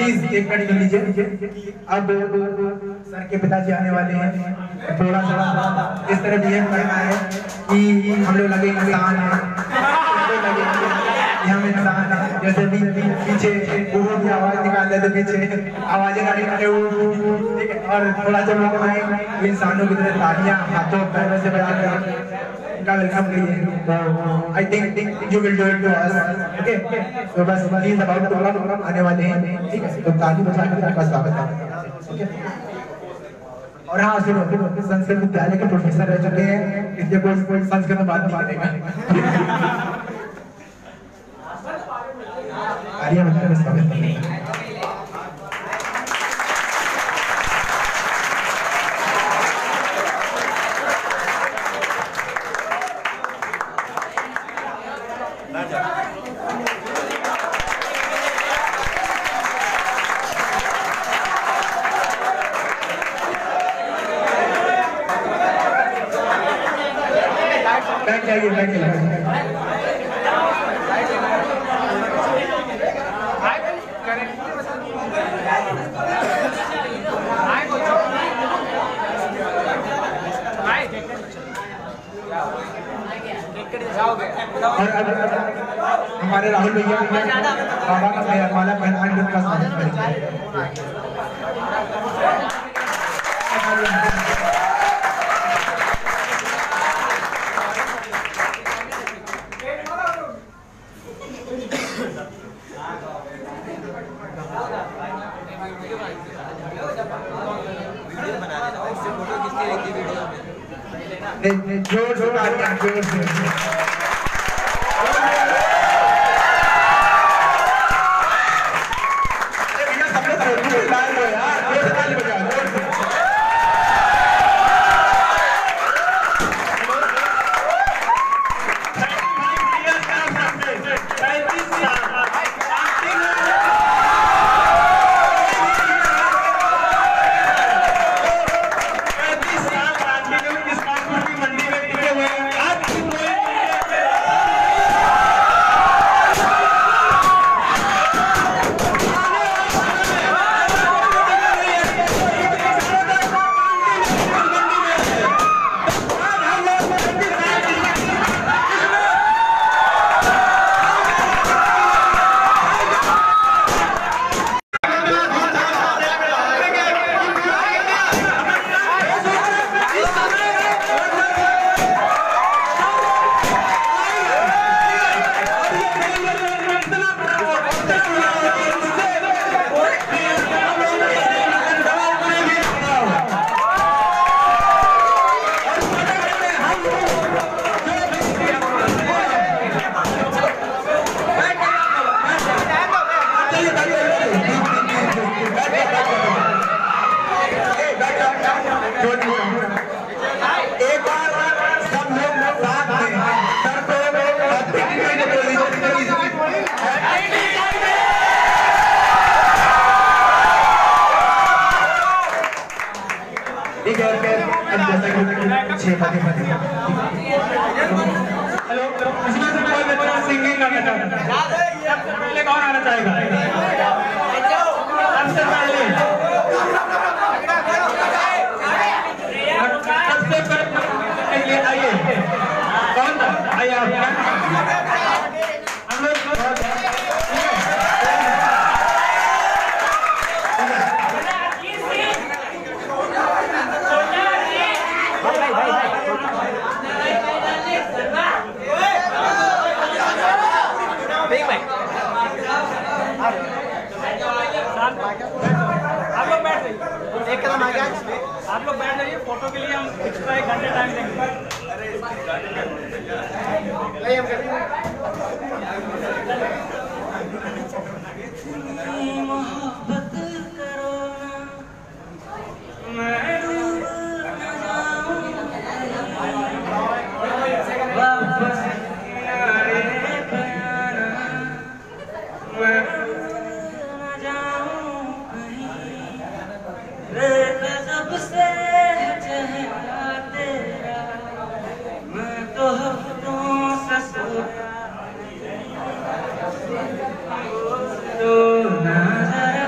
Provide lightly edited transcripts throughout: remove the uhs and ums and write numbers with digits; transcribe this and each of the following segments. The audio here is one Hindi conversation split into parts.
प्लीज एक मिनट कर लीजिए। अब सर के पिताजी आने वाले हैं, थोड़ा सा इस तरह बिहेव करना है कि हम लोग लगे इंसान हैं, हम इंसान हैं। जैसे भी पीछे गुरु की आवाज निकाल लेते, पीछे आवाजें गाड़ी खड़े ठीक है, और थोड़ा सा लोग इंसानों की तरह तालियां हाथों पैरों से बजाकर उनका वेलकम करिए। I think you will do it to us, okay. तो बस प्लीज अबाउट टू आने वाले हैं, ठीक है, तो ताली बजाकर आपका स्वागत है, ओके। और हाँ सुनो, संस्कृत विद्यालय के प्रोफेसर रह चुके हैं, इसलिए कोई संस्कृत में बात मानेगा। आर्या मतलब स्वागत है। बैठ जाइए, बैठ जाइए। और अब हमारे राहुल भैया बाबा का माला पहनाकर का स्वागत करेंगे। जोर से तालियां, जोर से। भैया सब लोग ताली बजाओ यार, जोर से ताली बजाओ, जोर से। हेलो, इसमें से कोई बच्चा सिंगिंग करना चाहता है? सबसे पहले कौन आना चाहेगा? सबसे पहले आइए, कौन था? आइए आप। हम लोग एक कदम आगे आप लोग बैठ जाइए, फोटो के लिए हम एक्स्ट्रा 1 घंटे टाइम देंगे। मोहब्बत करो ना, मैं डूब न जाऊं वापस किनारे पे आना, मैं डूब न जाऊं कहीं सबसे चेहरा तेरा, मैं तो हफ्तों से सोया तो ना जरा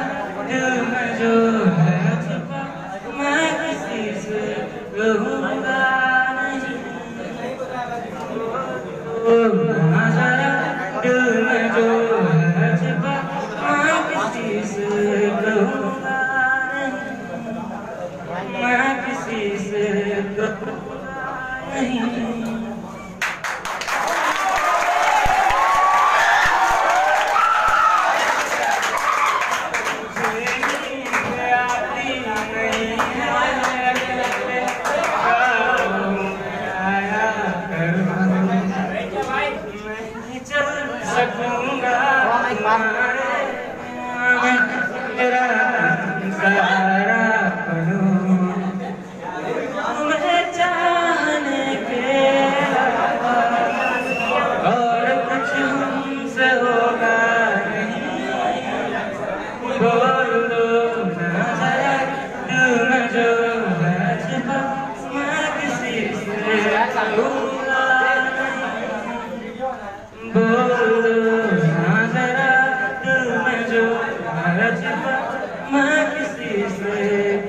मैं किसी से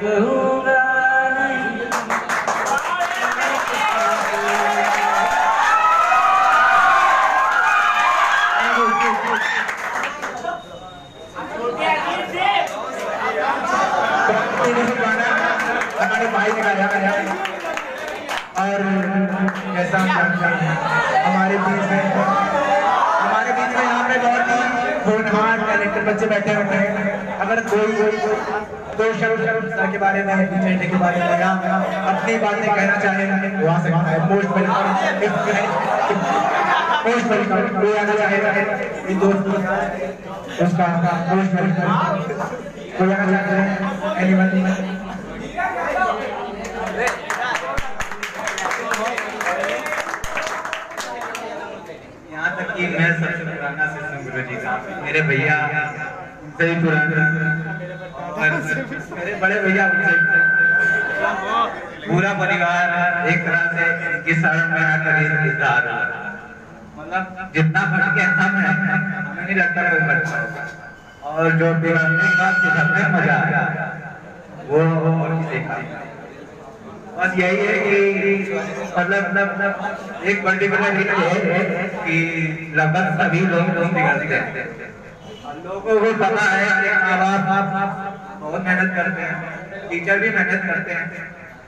कहूँगा नहीं। हमारे भाई ने गाया और जैसा हम जानते हैं हमारे बीच में यहाँ पे बहुत ही होनहार टैलेंटेड बच्चे बैठे हुए हैं। अगर कोई तो सर के बारे में चेहरे के बारे में या अपनी बातें कहना चाहे वो आ सकता है। मोस्ट वेलकम कोई आना चाहेगा इन दोस्त उसका मोस्ट वेलकम कोई आना चाहते हैं एनीवन। यहाँ तक कि मैं सबसे पुराना सिस्टम गुरु जी का मेरे भैया उनसे ही पुराना और मेरे बड़े भैया उनसे पूरा परिवार एक तरह से इनकी शरण में आकर इंतजार मतलब जितना बढ़ के हम हैं हमें नहीं लगता कोई बच्चा और जो बिगड़ने का सिखाने में मजा आया वो और किसी का बस यही है कि मतलब एक पर्टिकुलर रीजन है कि लगभग सभी लोग बिगड़ते हैं। लोगों को पता है कि माँ बाप बहुत मेहनत करते हैं, टीचर भी मेहनत करते हैं।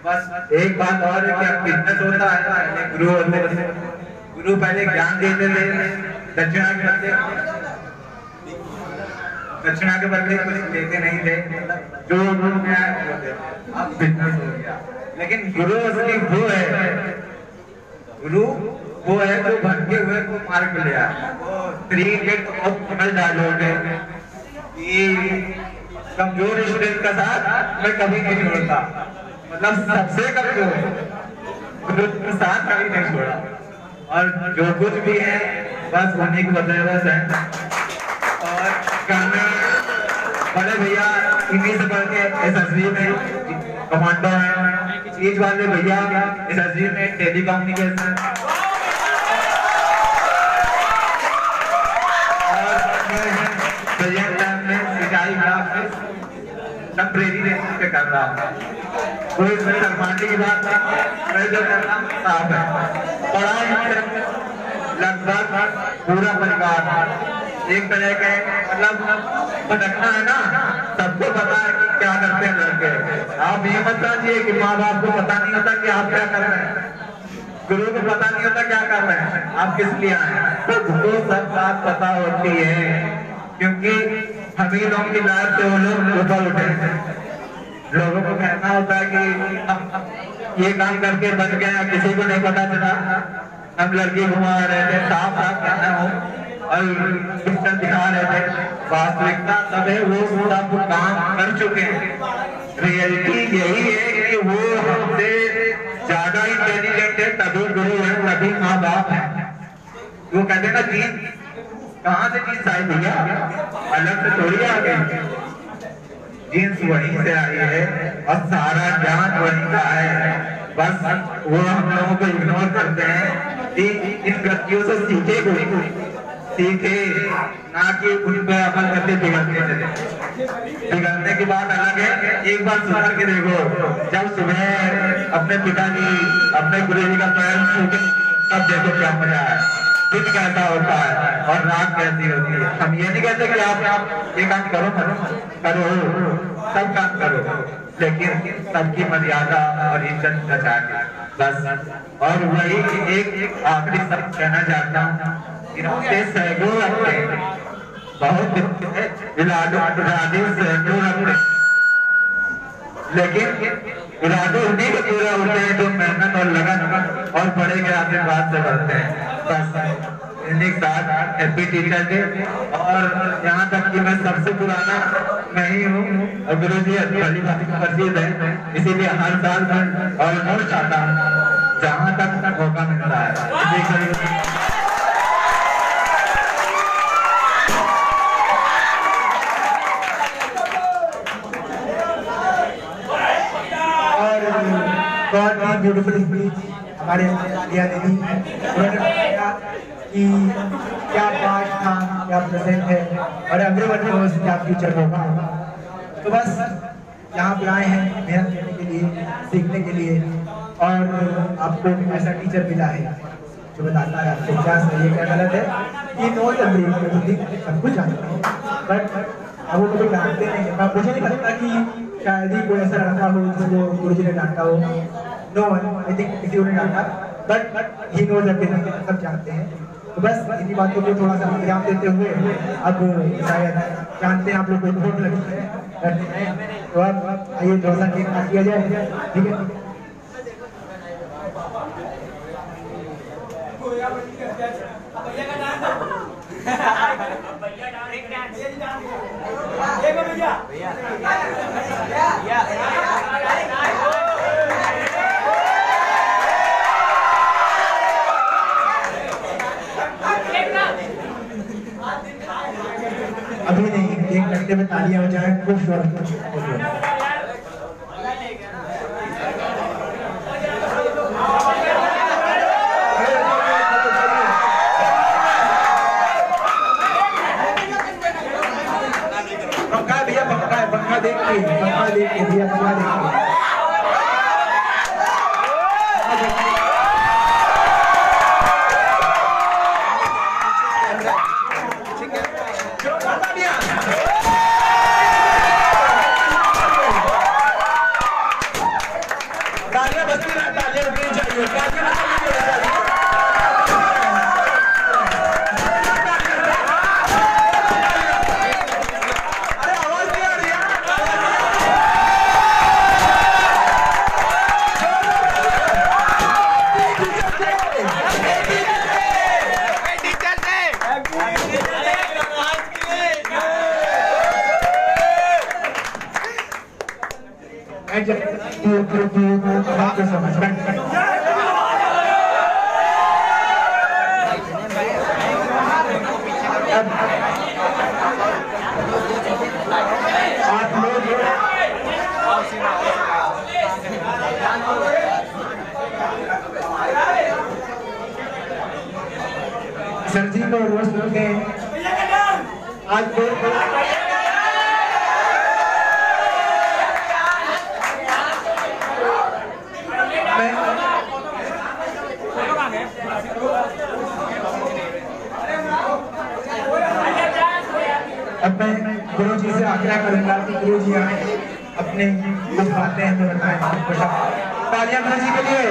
बस एक बात और है कि अब बिजनेस होता है पहले गुरु होते थे, गुरु पहले ज्ञान देते थे, दक्षिणा के बदले कुछ देते नहीं थे, जो अब बिजनेस हो गया। लेकिन गुरु असली वो है, गुरु वो है जो भटके हुए को मार्ग लिया। वो 3 गेट ऑफ डायलॉग है कि कमजोर स्टूडेंट का साथ मैं कभी नहीं छोड़ता, मतलब सबसे कमजोर गुरु के साथ कभी नहीं छोड़ा। और जो कुछ भी है बस उन्हीं की वजह है। और बड़े भैया इन्हीं से पढ़ के SSB में कमांडो है, चीज वाले भैया SSB में टेली कम्युनिकेशन और सिंचाई टेम्परेरी बेसिस पे कर रहा हूँ। कोई इसमें शर्माने की बात नहीं, मैं जो कर रहा हूँ साफ है। पढ़ाई लगभग पूरा परिवार एक तरह के मतलब भटकना है ना, सबको पता है कि क्या करते हैं लड़के। आप ये मत समझिए कि माँ बाप को पता नहीं होता कि आप क्या कर रहे हैं, गुरु को पता नहीं होता क्या कर रहे हैं, आप किस लिए आए हैं। तो सब बात पता होती है क्योंकि हम ही लोगों की लाइफ से वो लोग ऊपर उठे। लोगों को कहना होता है कि ये काम करके बच गए, किसी को नहीं पता चला। हम लड़की घुमा रहे थे, साफ कहना हो और पिक्चर दिखा रहे थे, वास्तविकता सब है वो सब काम कर चुके हैं। रियलिटी यही है कि वो हमसे ज्यादा इंटेलिजेंट है, तभी गुरु है, तभी माँ बाप है। वो कहते हैं ना जीत कहाँ से जीत आई भैया, अलग से थोड़ी आ गई, जीन्स वहीं से आई है और सारा ज्ञान वहीं का है। बस वो हम लोगों को इग्नोर करते हैं कि इन गलतियों से सीखे ना कि उन पर अमल करके बिगड़ने चले। बिगड़ने की बात अलग है, एक बार सुधर के देखो। जब सुबह अपने पिताजी अपने गुरु जी का पैर छूटे तब देखो क्या मजा है, दिन कैसा होता है और रात कैसी होती है। हम ये नहीं कहते कि आप ये काम करो सब काम करो, लेकिन सबकी मर्यादा और इज्जत बचा के बस। और वही एक आखिरी शब्द कहना चाहता हूँ, इन्होंने सैकड़ों रखते बहुत सैकड़ों रखते, लेकिन इरादे उन्हीं के पूरे होते हैं जो मेहनत और लगन और बड़े के आशीर्वाद से बढ़ते हैं। बस इन्हीं साथ हैप्पी टीचर डे। और यहाँ तक कि मैं सबसे पुराना मैं ही हूँ और गुरु जी भली भांति प्रसिद्ध है, इसीलिए हर साल मैं ऑलमोस्ट आता हूँ जहाँ तक मौका मिलता है। God is beautiful speech हमारे तालियां दे दी। उन्होंने बताया कि क्या पास्ट था, क्या प्रेजेंट है और एवरीवन नोज़ क्या फ्यूचर होगा। तो बस यहाँ पे आए हैं मेहनत करने के लिए, सीखने के लिए, और आपको ऐसा टीचर मिला है जो बताता है आपको क्या सही है क्या गलत है। कि नोज एवरीथिंग, सब कुछ जानता है बट अब वो मुझे डांटते नहीं है। मुझे नहीं लगता कि शायद ही कोई ऐसा लड़का हो जिसको गुरुजी ने डांटा हो। नो वन, आई थिंक किसी को नहीं डांटा, बट ही नोज एवरीथिंग, सब जानते हैं। तो बस इन्हीं बातों को थोड़ा सा ध्यान देते हुए अब शायद जानते हैं आप लोग को भोट लगी है, तो अब आइए थोड़ा सा केक काट किया जाए, ठीक है। अभी नहीं, 1 घंटे में तालियां हो जाए खूब शोर। पंखा देख के भैया, पंखा देख के तालियां बजती रहे, तालियां बजनी चाहिए। सर जी को रोज लोग आज अब मैं गुरु जी से आग्रह करूंगा कि गुरु जी आए अपने कुछ बातें हमें बताएं। तालियां गुरु जी के लिए।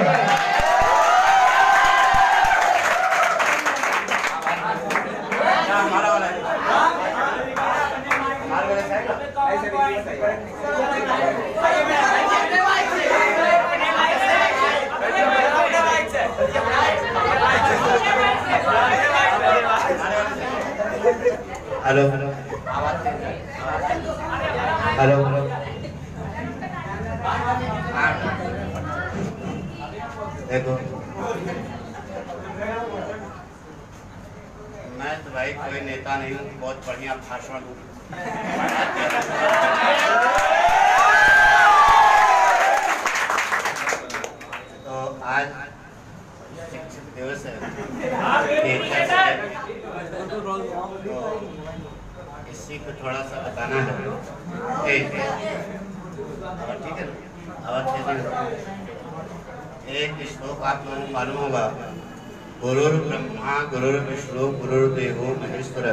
हेलो हेलो हेलो देखो, मैं तो भाई कोई नेता नहीं हूँ, बहुत बढ़िया भाषण दूँ। तो आज शिक्षक दिवस है, तो इसी को थोड़ा सा बताना है। ठीक है ना, आवाज एक श्लोक आप लोगों को मालूम होगा, गुरुर् ब्रह्मा गुरुर् विष्णु गुरुर्देवो महेश्वर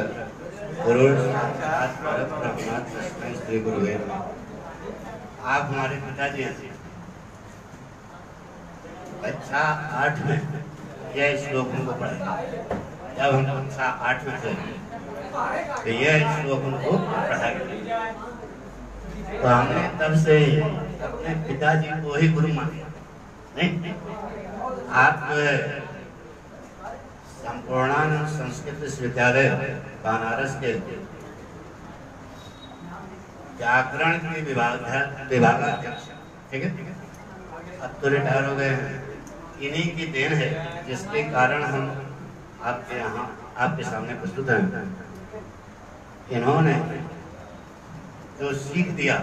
गुरुर् साक्षात् परब्रह्म तस्मै श्री गुरुवे नमः। आप हमारे पिताजी हैं। कक्षा 8 में यह श्लोक उनको पढ़ा, जब हम कक्षा 8 में थे तो यह श्लोक उनको पढ़ा गया। तो हमने तब से अपने पिताजी को ही गुरु माना। नहीं, आप जो है संपूर्णानंद संस्कृत विश्वविद्यालय बनारस के व्याकरण के विभागाध्यक्ष, ठीक है, अब तो रिटायर हो गए हैं। इन्हीं की देन है जिसके कारण हम आपके यहाँ आपके सामने प्रस्तुत हैं। इन्होंने जो सीख दिया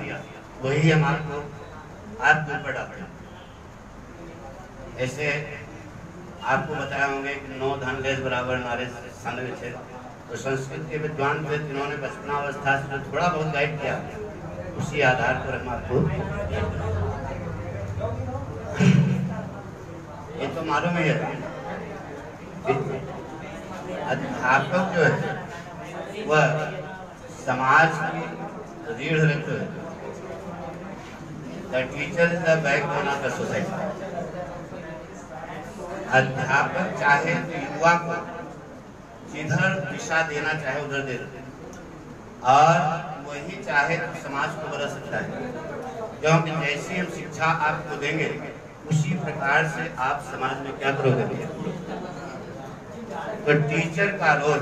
वही हम आपको आपके ऊपर डालते हैं। ऐसे आपको बताया होंगे कि 9 धन लेस बराबर नारे सन विच्छेद। तो संस्कृत के विद्वान थे जिन्होंने बचपनावस्था से जो थोड़ा बहुत गाइड किया, उसी आधार पर हम आपको ये तो मालूम ही है। अध्यापक जो है वह समाज की रीढ़ रखते है। The teacher is the backbone of the society. अध्यापक चाहे तो युवा को जिधर दिशा देना चाहे उधर दे देते, और वही चाहे तो समाज को बदल सकता है, क्योंकि जैसी हम शिक्षा आपको देंगे उसी प्रकार से आप समाज में क्या करोगे। तो टीचर का रोल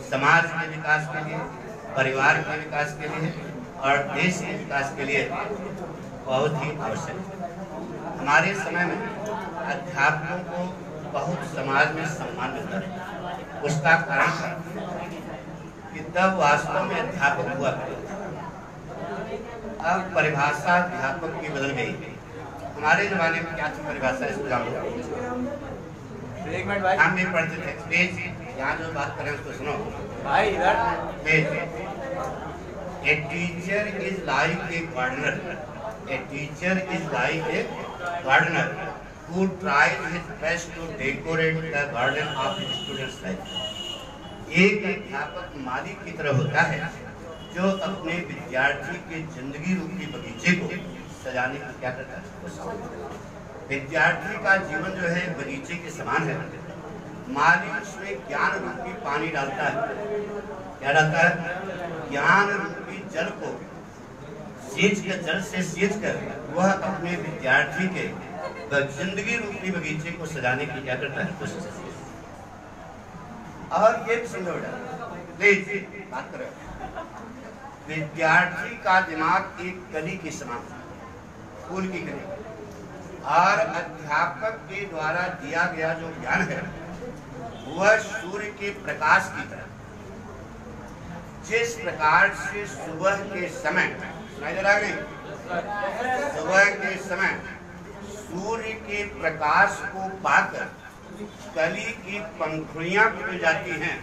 समाज के विकास के लिए, परिवार के विकास के लिए और देश के विकास के लिए बहुत ही आवश्यक है। हमारे समय में अध्यापकों को बहुत समाज में सम्मान मिलता है। उसका कारण था कि तब वास्तव में अध्यापक हुआ करते। अब परिभाषा अध्यापक की बदल गई। हमारे जमाने में क्या थी परिभाषा, इसको जान लो। हम भी पढ़ते थे। प्लीज यहाँ जो बात करें उसको सुनो भाई। इधर a teacher is like a gardener. A teacher is like a gardener who tries his best to decorate the garden of his students' life. एक अध्यापक माली की तरह होता है जो अपने विद्यार्थी के जिंदगी रूपी बगीचे को सजाने की क्या करता है। विद्यार्थी का जीवन जो है बगीचे के समान है। माली उसमें ज्ञान रूपी पानी डालता है। क्या डालता है? ज्ञान रूपी जल को सींच कर, जल से सींच कर वह अपने विद्यार्थी के जिंदगी रूपी बगीचे को सजाने की क्या करता है, कोशिश करता है। और ये समझो प्लीज बात करो। विद्यार्थी का दिमाग एक कली के समान, फूल की कली, और अध्यापक के द्वारा दिया गया जो ज्ञान है वह सूर्य के प्रकाश की तरह। जिस प्रकार से सुबह के समय, सुबह के समय सूर्य के प्रकाश को पाकर कली की पंखुड़ियां खुल जाती हैं,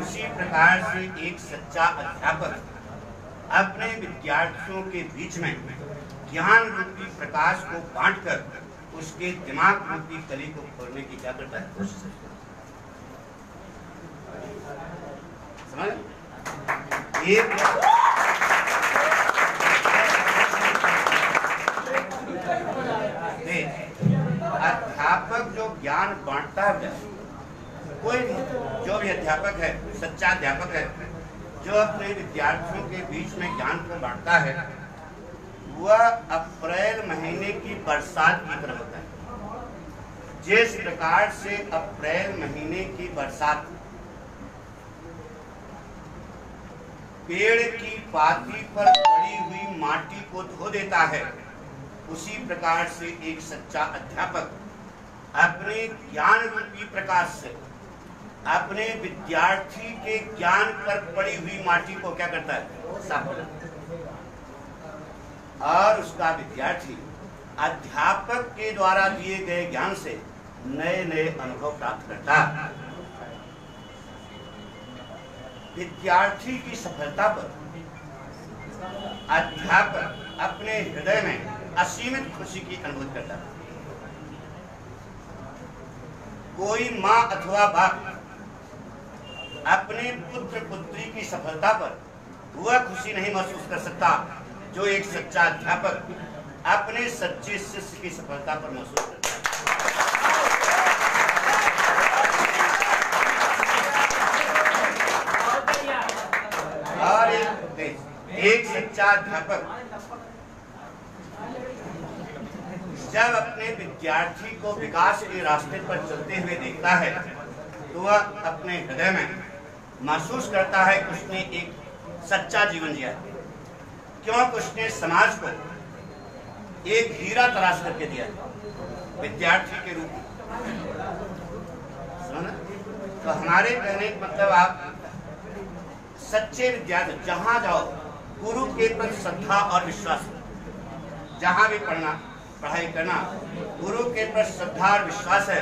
उसी प्रकार से एक सच्चा अध्यापक अपने विद्यार्थियों के बीच में ज्ञान रूपी प्रकाश को बांटकर उसके दिमाग रूपी कली को खोलने की क्या करता है, कोशिश करता है। समझ? एक अध्यापक जो ज्ञान बांटता है, कोई भी जो भी अध्यापक है, सच्चा अध्यापक है, जो अपने विद्यार्थियों के बीच में ज्ञान को बांटता है, वह अप्रैल महीने की बरसात की तरह होता है। जिस प्रकार से अप्रैल महीने की बरसात पेड़ की पाती पर पड़ी हुई माटी को धो देता है, उसी प्रकार से एक सच्चा अध्यापक अपने ज्ञान रूपी प्रकाश से अपने विद्यार्थी के ज्ञान पर पड़ी हुई माटी को क्या करता है, साफ करता है। और उसका विद्यार्थी अध्यापक के द्वारा दिए गए ज्ञान से नए नए अनुभव प्राप्त करता है। विद्यार्थी की सफलता पर अध्यापक अपने हृदय में असीमित खुशी की अनुभूति करता है। कोई माँ अथवा बाप अपने पुत्र पुत्री की सफलता पर वह खुशी नहीं महसूस कर सकता जो एक सच्चा अध्यापक अपने सच्चे शिष्य की सफलता पर महसूस करता है। और एक सच्चा अध्यापक जब अपने विद्यार्थी को विकास के रास्ते पर चलते हुए देखता है तो वह अपने हृदय में महसूस करता है कि उसने एक सच्चा जीवन जिया, क्योंकि उसने समाज को एक हीरा तराश करके दिया विद्यार्थी के रूप में। तो हमारे कहने का मतलब आप सच्चे विद्यार्थी जहां जाओ गुरु के प्रति श्रद्धा और विश्वास, जहां भी पढ़ाई करना गुरु के प्रति श्रद्धा और विश्वास है,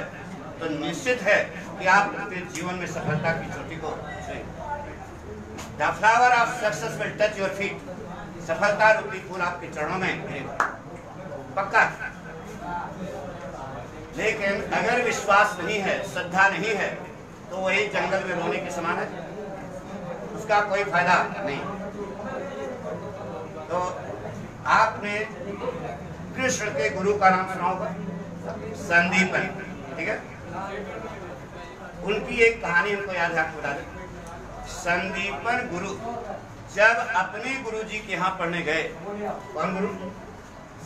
तो निश्चित है कि आप अपने जीवन में सफलता की चोटी को the flower of success will touch your feet. सफलता रूपी फूल आपके चरणों में गिरेगा, पक्का। लेकिन अगर विश्वास नहीं है, श्रद्धा नहीं है, तो वही जंगल में रोने के समान है, उसका कोई फायदा नहीं। तो आपने कृष्ण के गुरु का नाम सुना होगा, संदीपन, ठीक है। उनकी एक कहानी हमको याद है, आपको बता दें। संदीपन गुरु जब अपने गुरु जी के यहाँ पढ़ने गए, कौन गुरु?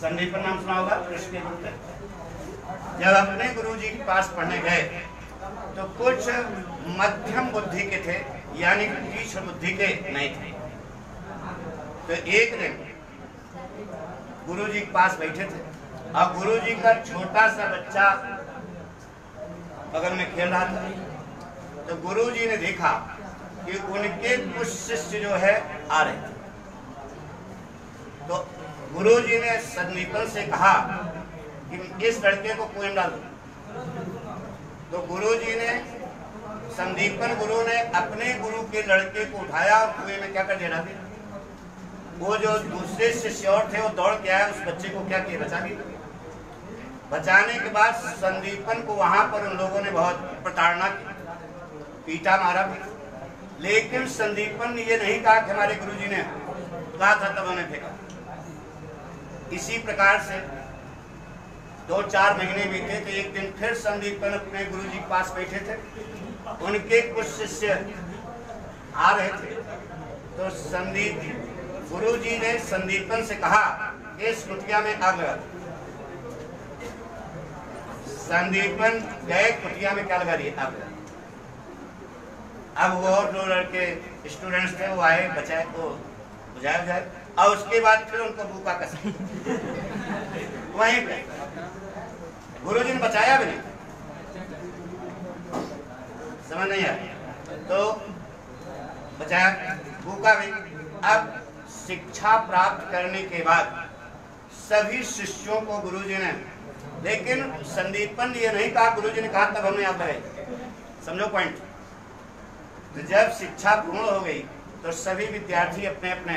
संदीपन नाम सुना होगा, कृष्ण के गुरु थे। जब अपने गुरु जी के पास पढ़ने गए तो कुछ मध्यम बुद्धि के थे, यानी तीक्ष्ण बुद्धि के नहीं थे। तो एक दिन गुरु जी के पास बैठे थे और गुरु जी का छोटा सा बच्चा बगल में खेल रहा था। तो गुरु जी ने देखा कि उनके कुछ शिष्य जो है आ रहे थे। तो गुरु जी ने संदीपन से कहा कि इस लड़के को कुएं में डाल दो। तो गुरु जी ने, संदीपन गुरु ने अपने गुरु के लड़के को उठाया और कुएं में क्या कर दिया, डाल दिया। वो जो दूसरे शिष्य और थे वो दौड़ के आए, उस बच्चे को क्या किया, बचा दिया। बचाने के बाद संदीपन को वहां पर उन लोगों ने बहुत प्रताड़ना की, पीटा मारा भी। लेकिन संदीपन ने ये नहीं कहा कि हमारे गुरुजी ने कहा था तब उन्हें फेंका। इसी प्रकार से 2-4 महीने बीते तो एक दिन फिर संदीपन अपने गुरुजी के पास बैठे थे। उनके कुछ शिष्य आ रहे थे। तो गुरुजी ने संदीपन से कहा इस कुटिया में आग लगा। संदीपन गए, कुटिया में क्या लगा दिए, आग। अब वो जो लड़के स्टूडेंट्स थे वो आए, बचाए को बुझाए और उसके बाद फिर उनको भूखा कस वहीं पे गुरुजी ने बचाया भी नहीं, समझ नहीं आया, तो बचाया, भूखा भी। अब शिक्षा प्राप्त करने के बाद सभी शिष्यों को गुरुजी ने, लेकिन संदीपन ने ये नहीं कहा, गुरुजी ने कहा तब हमने याद लगाई। समझो पॉइंट। तो जब शिक्षा पूर्ण हो गई तो सभी विद्यार्थी अपने अपने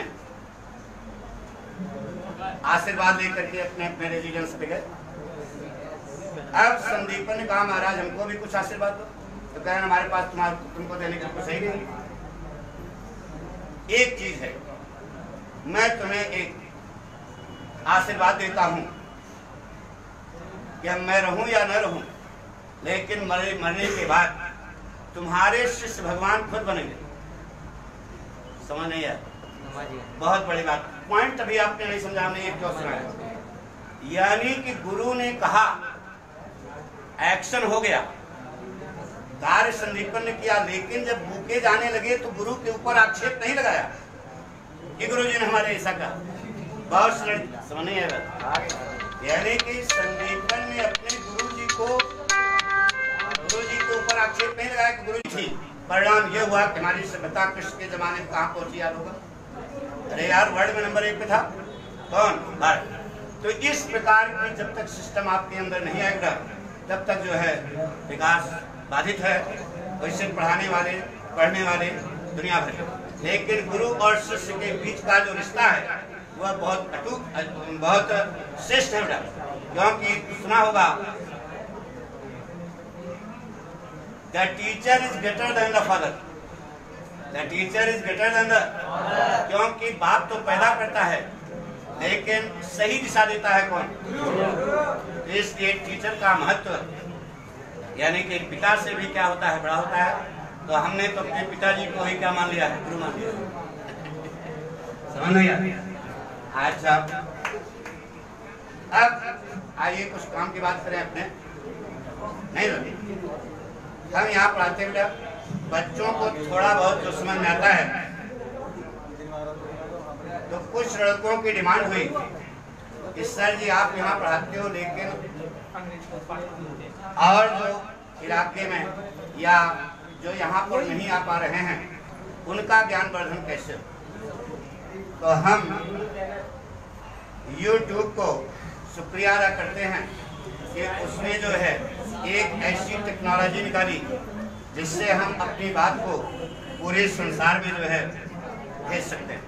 आशीर्वाद लेकर के अपने अपने रेजिडेंस पे गए। अब संदीपन ने कहा महाराज हमको भी कुछ आशीर्वाद दो। तो कहे हमारे पास तुमको देने का कुछ सही नहीं। एक चीज है, मैं तुम्हें एक आशीर्वाद देता हूं कि मैं रहूं या न रहूं, लेकिन मरने के बाद तुम्हारे शिष्य भगवान खुद बनेंगे। समझ नहीं आया? बहुत बड़ी बात, पॉइंट अभी आपने नहीं समझा, हमने एक क्यों सुनाया। यानी कि गुरु ने कहा, एक्शन हो गया, कार्य संदीपन ने किया, लेकिन जब भूखे जाने लगे तो गुरु के ऊपर आक्षेप नहीं लगाया कि गुरु जी ने हमारे ऐसा कहा। बहुत समझ नहीं आया। यानी कि संदीपन ने अपने गुरु जी के ऊपर आक्षेप नहीं लगाया कि गुरु जी, परिणाम यह हुआ कि हमारी सभ्यता कृष्ण के जमाने में कहाँ पहुंची याद होगा। अरे यार वर्ल्ड में नंबर 1 पे था कौन, भारत। तो इस प्रकार की जब तक सिस्टम आपके अंदर नहीं आएगा तब तक जो है विकास बाधित है। वैसे पढ़ाने वाले पढ़ने वाले दुनिया भर, लेकिन गुरु और शिष्य के बीच का जो रिश्ता है वह बहुत अटूट, बहुत श्रेष्ठ है बेटा। क्योंकि सुना होगा the teacher is greater than the father, the teacher is greater than the, क्योंकि बाप तो पैदा करता है लेकिन सही दिशा देता है कौन। इसलिए टीचर का महत्व, यानी कि पिता से भी क्या होता है, बड़ा होता है। तो हमने तो अपने पिताजी को ही क्या मान लिया है, गुरु मान लिया। समझ नहीं आया? अच्छा, अब आइए कुछ काम की बात करें अपने। नहीं होती, हम यहाँ पढ़ाते बेटा बच्चों को थोड़ा बहुत जो समझ में आता है। तो कुछ लड़कों की डिमांड हुई कि सर जी आप यहाँ पढ़ाते हो, लेकिन और जो इलाके में या जो यहाँ पर नहीं आ पा रहे हैं उनका ज्ञान वर्धन कैसे हो। तो हम YouTube को शुक्रिया अदा करते हैं कि उसने जो है एक ऐसी टेक्नोलॉजी निकाली जिससे हम अपनी बात को पूरे संसार में जो है भेज सकते हैं,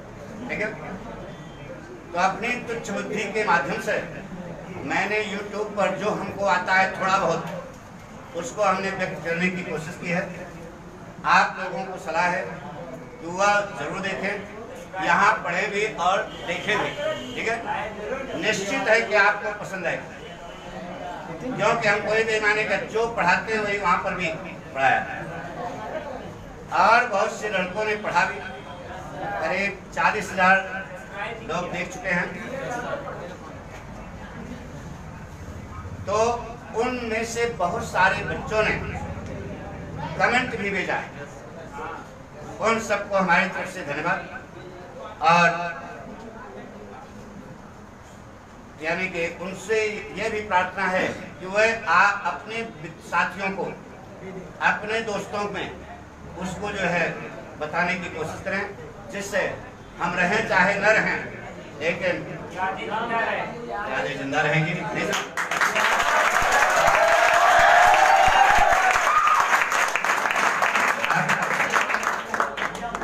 ठीक है। तो अपनी तुच्छ बुद्धि के माध्यम से मैंने YouTube पर जो हमको आता है थोड़ा बहुत उसको हमने व्यक्त करने की कोशिश की है। आप लोगों को सलाह है कि वह जरूर देखें, यहाँ पढ़े भी और देखें भी, ठीक है। निश्चित है कि आपको पसंद आएगा, क्योंकि हम कोई भी माने का जो पढ़ाते हैं वही वहाँ पर भी पढ़ाया और बहुत से लड़कों ने पढ़ा भी। करीब 40,000 लोग देख चुके हैं। तो उनमें से बहुत सारे बच्चों ने कमेंट भी भेजा है, उन सबको हमारी तरफ से धन्यवाद। और यानी कि उनसे यह भी प्रार्थना है कि वह अपने साथियों को, अपने दोस्तों में उसको जो है बताने की कोशिश करें, जिससे हम रहें चाहे न रहें लेकिन यादें जिंदा रहेंगी।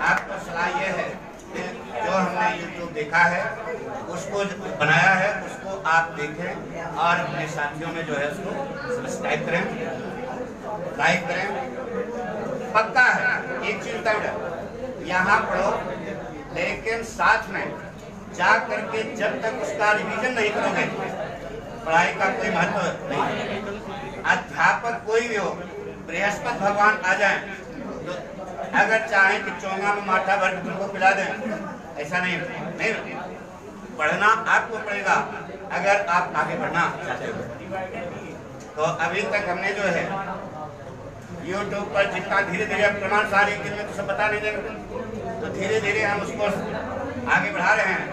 आपको सलाह ये है कि जो हमने YouTube देखा है उसको बनाया है उसको आप देखें और अपने साथियों में जो है उसको सब्सक्राइब करें, लाइक करें। पक्का है एक चीज तय, यहाँ पढ़ो लेकिन साथ में जा करके जब तक उसका रिवीजन नहीं करोगे पढ़ाई का कोई महत्व नहीं। अध्यापक कोई भी हो, बृहस्पति भगवान आ जाए तो अगर चाहें कि चोंगा में माठा भर के तुमको पिला दें, ऐसा नहीं पढ़ना आपको पड़ेगा अगर आप आगे बढ़ना चाहते हो। तो अभी तक हमने जो है YouTube पर जितना धीरे धीरे प्रमाण सारे में तो सब बता नहीं देंगे, तो धीरे धीरे हम उसको आगे बढ़ा रहे हैं।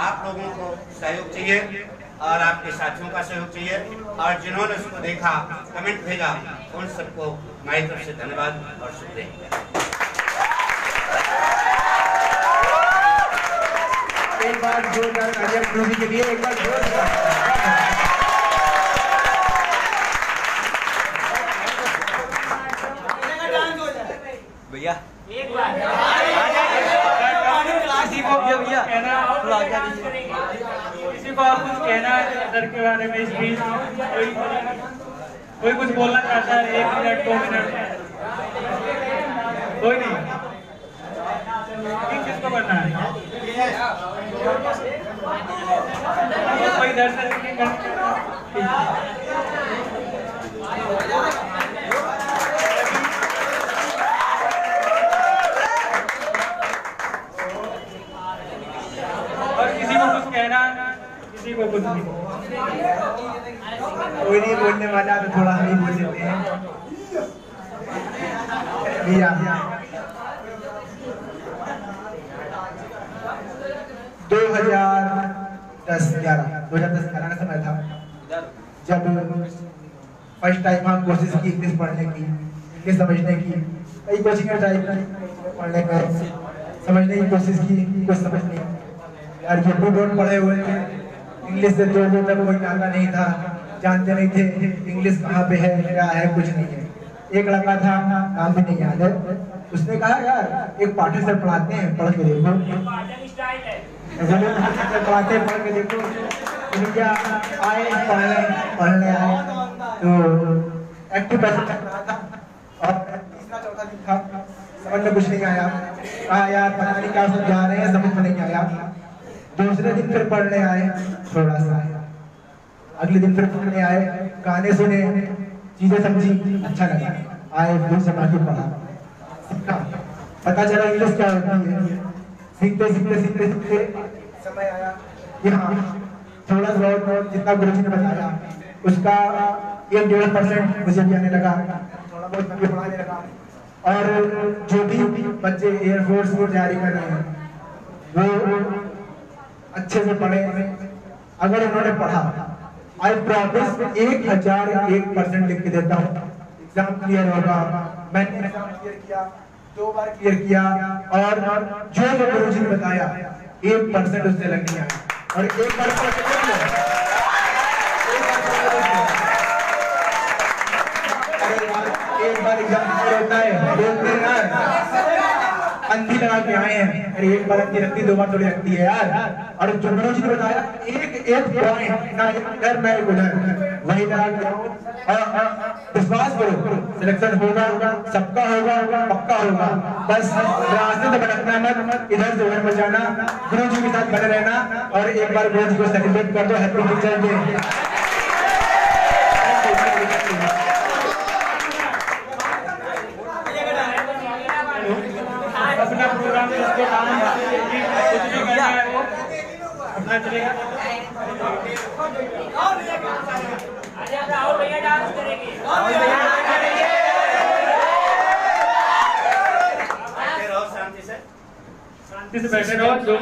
आप लोगों को सहयोग चाहिए और आपके साथियों का सहयोग चाहिए, और जिन्होंने उसको देखा कमेंट भेजा उन सबको हमारी तरफ से धन्यवाद और शुक्रिया। एक बार जोरदार तालियां प्रोवी के लिए, एक बार जोरदार। भैया एक बार किसी को भैया किसी को और कुछ कहना है सर के बारे में? इस बीच कोई कुछ बोलना चाहता है? 1 मिनट 2 मिनट कोई नहीं? किसको करना है? कोई दर्शन नहीं करना। और किसी को कुछ कहना? किसी को कुछ नहीं? कोई नहीं बोलने वाला तो थोड़ा हम ही बोल देते हैं। भैया 2010-11 का समय था जब फर्स्ट टाइम हम कोशिश की इंग्लिश पढ़ने की, इंग्लिश समझने की। कई कोचिंग टाइप पढ़ने का समझने की कोशिश की, कुछ समझ नहीं यार। ये बोर्ड पढ़े हुए थे, इंग्लिश से जो तक कोई नाता नहीं था, जानते नहीं थे इंग्लिश कहाँ पे है क्या है, कुछ नहीं है। एक लड़का था, नाम भी नहीं याद है, उसने कहा यार एक पाठक सर पढ़ाते हैं, पढ़ के देखो। पढ़ाते हैं, पढ़ के देखो। क्या आए पढ़ने आए तो एक्टिव पैसे चल रहा था और तीसरा चौथा दिन था, समझ में कुछ नहीं आया। कहा यार पता नहीं क्या समझा रहे हैं, समझ में नहीं आया। दूसरे दिन फिर पढ़ने आए, थोड़ा सा आया। अगले दिन फिर पढ़ने आए, गाने सुने, चीजें समझी, अच्छा लगा। आए फिर समा के पढ़ा, सीखा, पता चला इंग्लिश क्या होती है। सीखते सीखते सीखते सीखते समय आया कि हाँ थोड़ा बहुत जितना गुरुजी ने बताया उसका 1-1.5% मुझे भी आने लगा, थोड़ा बहुत मैं भी पढ़ाने लगा। और जो भी बच्चे एयरफोर्स की तैयारी कर रहे हैं वो अच्छे से पढ़े। अगर उन्होंने पढ़ा, आई प्रॉमिस 1001% लिख के देता हूँ, एग्जाम क्लियर होगा। मैंने एग्जाम क्लियर किया, 2 बार क्लियर किया, और जो गुरुजी ने बताया 1% उससे लग गया। और 1% एक बार एग्जाम होता है, बोलते हैं यार अंधी लगा के आए हैं, अरे एक बार अंधी लगती 2 बार थोड़ी लगती है यार। और जो मनोज जी ने बताया एक पॉइंट ना इधर ना उधर, वही लगा के आओ और विश्वास करो सिलेक्शन होगा, सबका होगा, पक्का होगा। बस रास्ते से भटकना मत, इधर से उधर मत जाना, गुरु जी के साथ बने रहना और एक बार गुरु जी को सेलिब्रेट कर दो। Happy teacher day. अपना प्रोग्राम इसको कुछ भी करना है वो अपना चलेगा। डांस करेंगे। शांति से बैठे रहो। जो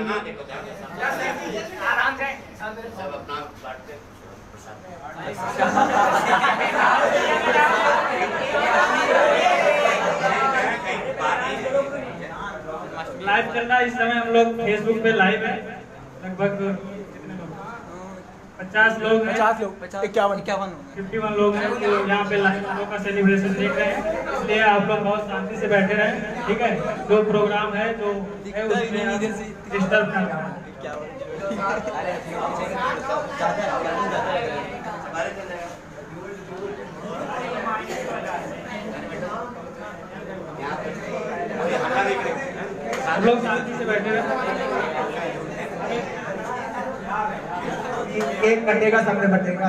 आराम से सब अपना बांटते लाइव चल रहा है इस समय, हम लोग फेसबुक पे लाइव है। लगभग 50 लोग हैं, 51 51 लोग हैं जो यहाँ पे लाइव हम लोग का सेलिब्रेशन देख रहे हैं। इसलिए आप लोग बहुत शांति से बैठे रहें, ठीक है। जो प्रोग्राम है जो है उसमें डिस्टर्ब ना करें। आप लोग शांति से बैठे रहें। 1 घंटे का समय बचेगा।